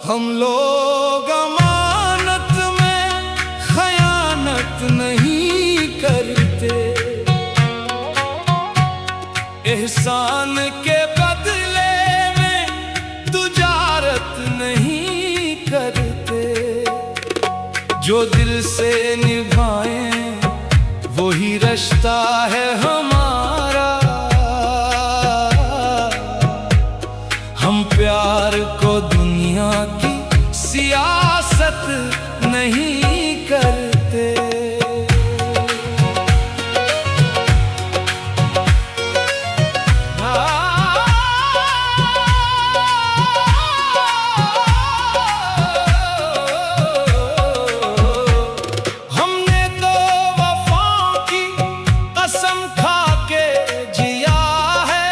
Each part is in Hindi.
हम लोग अमानत में खयानत नहीं करते, एहसान के बदले में तुजारत नहीं करते। जो दिल से निभाएं वही रिश्ता है हमारा। हम प्यार को दुनिया की सियासत नहीं करते। हमने तो वफा की कसम खा के जिया है,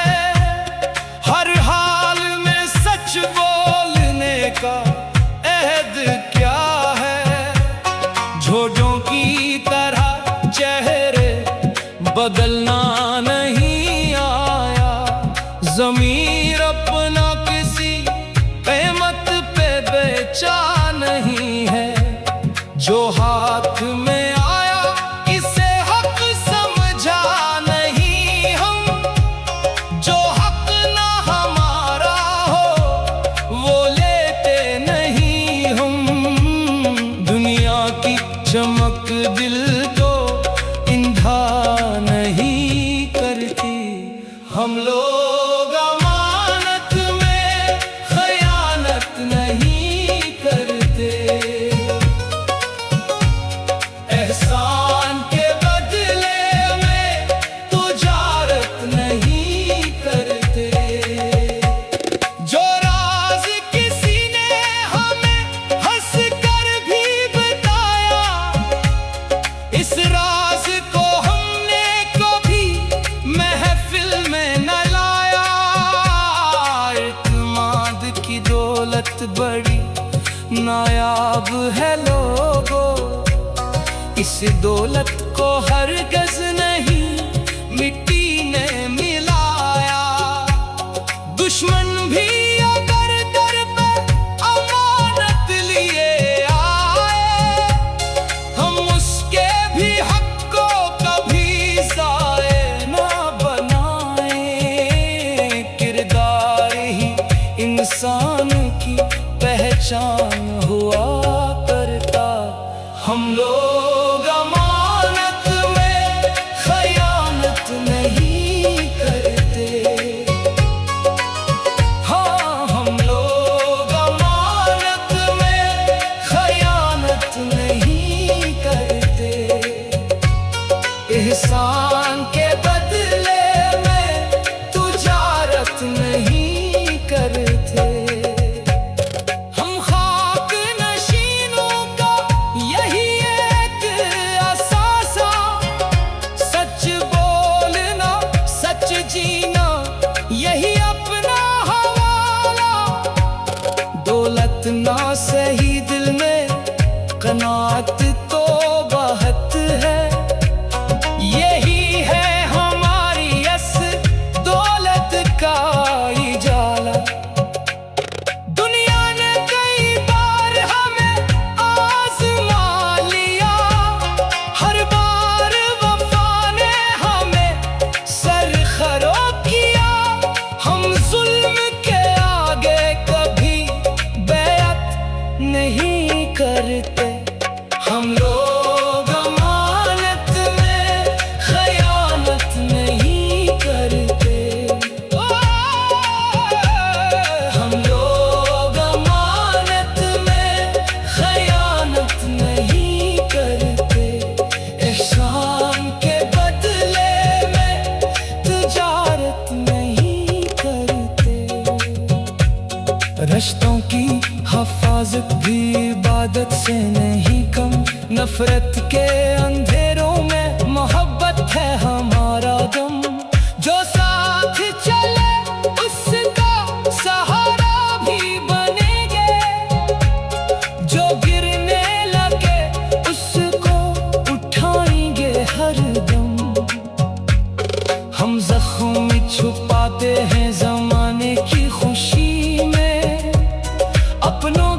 हर हाल में सच बोलने का अहद क्या है। झोंझों की तरह चेहरे बदलना नहीं आया, ज़मीर अपना किसी कीमत पे बेचा नहीं है। जो हाथ में आया इसे हक समझा नहीं हम, जो हक ना हमारा हो वो लेते नहीं हम। दुनिया की चमक दिल को इंधा नहीं करती। हम लोग अमानत में खयानत नहीं करते, एहसान के बदले में तुजारत नहीं करते। जो राज किसी ने हमें हंस कर भी बताया, इस राज को हमने कभी महफिल में न लाया। इत्मीनान की दौलत बड़ी नायाब है लोगों, इस दौलत को हरगिज़ नहीं मिट्टी ने मिलाया। दुश्मन भी अगर दर पे अमानत लिए आए, हम उसके भी हक को कभी ज़ाये ना बनाए। किरदार ही इंसान की पहचान हुआ करता। हम लोग अमानत में खयानत नहीं करते। हाँ, हम लोग अमानत में खयानत नहीं करते, एहसान के बदले में तुजारत नहीं करते। हम खाक नशीनों का यही एक असासा, सच बोलना सच जीना यही अपना हवाला। दौलत ना सही दिल में कनात तो बाहत है, यही है हमारी अस दौलत का इजाला। दुनिया ने कई बार हमें आज़मा लिया, हर बार वफा ने हमें सरखरो किया। हम जुल्म के आगे कभी बैअत नहीं करते। हम लोग अमानत में खयानत नहीं करते। हम लोग अमानत में खयानत नहीं करते, एहसान के बदले में तुजारत नहीं करते। रिश्तों की हिफाजत भी इबादत से नहीं कम, नफरत के अंधेरों में मोहब्बत है हमारा गम। जो साथ चले उसका सहारा भी बनेंगे, जो गिरने लगे उसको उठाएंगे हर दम। हम जख्म छुपाते हैं जमाने की खुशी में, अपनों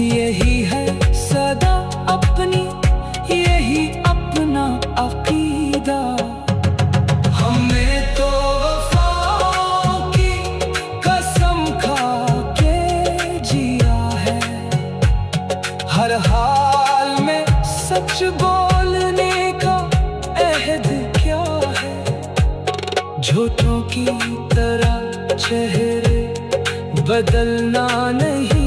यही है सदा अपनी, यही अपना अकीदा। हमने तो वफा की कसम खा के जिया है, हर हाल में सच बोलने का अहद क्या है। झूठों की तरह चेहरे बदलना नहीं